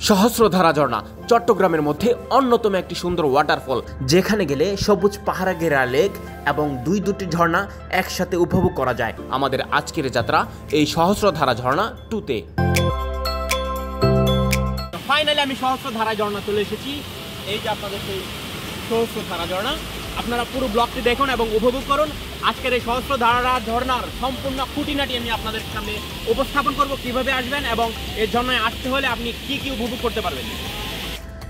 সহস্রধারা ঝর্ণা চট্টগ্রামের মধ্যে অন্যতম একটি সুন্দর ওয়াটারফল, যেখানে গেলে সবুজ পাহাড়ে ঘেরা লেক এবং দুটি ঝর্ণা একসাথে উপভোগ করা যায়। আমাদের আজকের যাত্রা এই সহস্রধারা ঝর্ণা 2-তে। ফাইনালি আমি সহস্রধারা ঝর্ণা চলে এসেছি। এই যে আপনাদের সেই সহস্রধারা ঝর্ণা, আপনারা পুরো ব্লগটি দেখুন এবং উপভোগ করুন। আজকের এই সহস্রধারা ঝর্ণার সম্পূর্ণ খুঁটিনাটি আমি আপনাদের সামনে উপস্থাপন করব, কিভাবে আসবেন এবং এই ঝর্ণায় আসতে হলে আপনি কি কি উপভোগ করতে পারবেন।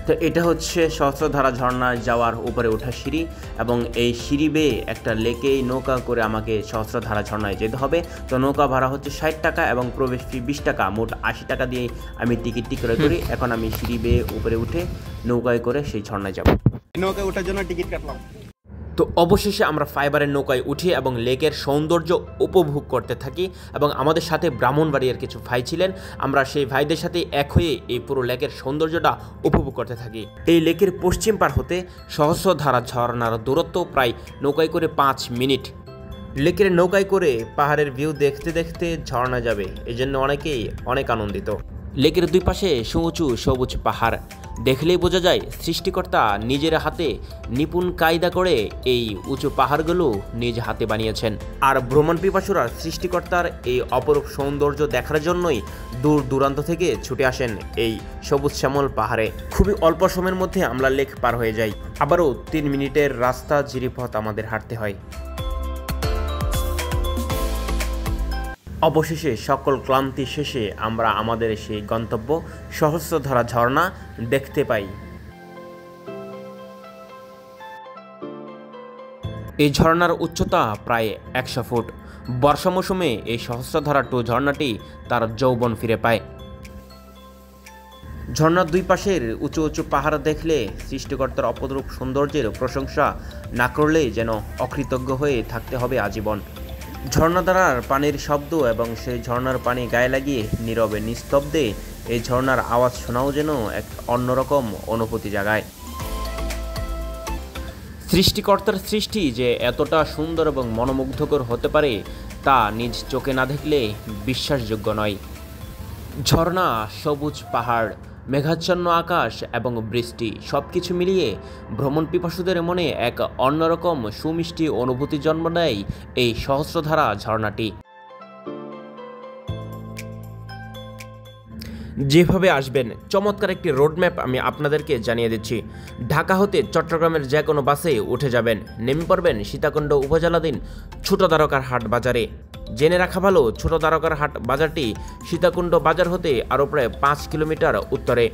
তো এটা হচ্ছে সহস্রধারা ঝর্ণায় যাওয়ার উপরে ওঠা সিঁড়ি, এবং এই সিঁড়ি বেয়ে একটা লেকেই নৌকা করে আমাকে সহস্রধারা ঝর্ণায় যেতে হবে। তো নৌকা ভাড়া হচ্ছে 60 টাকা এবং প্রবেশ ফি 20 টাকা, মোট 80 টাকা দিয়ে আমি টিকিটটি ক্রয় করি। এখন আমি সিঁড়ি বেয়ে উপরে উঠে নৌকায় করে সেই ঝর্ণায় যাব। নৌকায় ওঠার জন্য টিকিট কাটলাম। তো অবশেষে আমরা ফাইবারের নৌকায় উঠি এবং লেকের সৌন্দর্য উপভোগ করতে থাকি, এবং আমাদের সাথে ব্রাহ্মণবাড়িয়ার কিছু ভাই ছিলেন। আমরা সেই ভাইদের সাথে এক হয়ে এই পুরো লেকের সৌন্দর্যটা উপভোগ করতে থাকি। এই লেকের পশ্চিম পার হতে সহস্রধারা ঝর্ণার দূরত্ব প্রায় নৌকায় করে 5 মিনিট। লেকের নৌকায় করে পাহাড়ের ভিউ দেখতে দেখতে ঝর্ণা যাবে, এই জন্য অনেকেই অনেক আনন্দিত। লেকের দুই পাশে সুউঁচু সবুজ পাহাড়, দেখলেই বোঝা যায় সৃষ্টিকর্তা নিজের হাতে নিপুণ কায়দা করে এই উঁচু পাহাড়গুলো নিজ হাতে বানিয়েছেন। আর ভ্রমণ পিপাসুরা সৃষ্টিকর্তার এই অপরূপ সৌন্দর্য দেখার জন্যই দূর দূরান্ত থেকে ছুটে আসেন এই সবুজ শ্যামল পাহাড়ে। খুবই অল্প সময়ের মধ্যে আমরা লেক পার হয়ে যাই। আবারও 3 মিনিটের রাস্তা জিরিপথ আমাদের হাঁটতে হয়। অবশেষে সকল ক্লান্তি শেষে আমরা আমাদের সেই গন্তব্য সহস্রধারা ঝর্ণা দেখতে পাই। এই ঝর্ণার উচ্চতা প্রায় 100 ফুট। বর্ষা মৌসুমে এই সহস্রধারা 2 ঝর্ণাটি তার যৌবন ফিরে পায়। ঝর্ণার দুই পাশের উঁচু উঁচু পাহাড় দেখলে সৃষ্টিকর্তার অপরূপ সৌন্দর্যের প্রশংসা না করলে যেন অকৃতজ্ঞ হয়ে থাকতে হবে আজীবন। ঝর্ণাধারার পানির শব্দ এবং সেই ঝর্ণার পানি গায়ে লাগিয়ে নীরবে নিস্তব্ধে এই ঝর্ণার আওয়াজ শোনাও যেন এক অন্যরকম অনুভূতি জাগায়। সৃষ্টিকর্তার সৃষ্টি যে এতটা সুন্দর এবং মনোমুগ্ধকর হতে পারে তা নিজ চোখে না দেখলে বিশ্বাসযোগ্য নয়। ঝর্ণা, সবুজ পাহাড়, মেঘাচ্ছন্ন আকাশ এবং বৃষ্টি সব কিছু মিলিয়ে ভ্রমণ পিপাসুদের মনে এক অন্যরকম সুমিষ্টি অনুভূতি জন্ম দেয় এই সহস্রধারা ঝর্ণাটি। যেভাবে আসবেন চমৎকার একটি রোডম্যাপ আমি আপনাদেরকে জানিয়ে দিচ্ছি। ঢাকা হতে চট্টগ্রামের যে কোনো বাসে উঠে যাবেন, নেমে পড়বেন সীতাকুণ্ড উপজেলাধীন ছোট দ্বারকার হাট বাজারে। জেনে রাখা ভালো, ছোট দ্বারকার হাট বাজারটি সীতাকুণ্ড বাজার হতে আরও প্রায় 5 কিলোমিটার উত্তরে।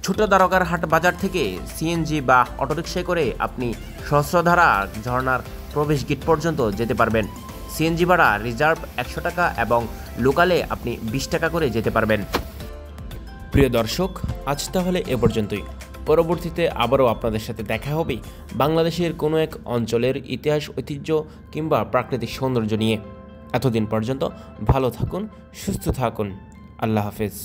ছোট দ্বারকার হাট বাজার থেকে সিএনজি বা অটোরিকশায় করে আপনি সহস্রধারা ঝর্ণার প্রবেশ গেট পর্যন্ত যেতে পারবেন। সিএনজি ভাড়া রিজার্ভ 100 টাকা এবং লোকালে আপনি 20 টাকা করে যেতে পারবেন। প্রিয় দর্শক, আজ তাহলে এ পর্যন্তই। পরবর্তীতে আবারও আপনাদের সাথে দেখা হবে বাংলাদেশের কোনো এক অঞ্চলের ইতিহাস, ঐতিহ্য কিংবা প্রাকৃতিক সৌন্দর্য নিয়ে। এতদিন পর্যন্ত ভালো থাকুন, সুস্থ থাকুন। আল্লাহ হাফেজ।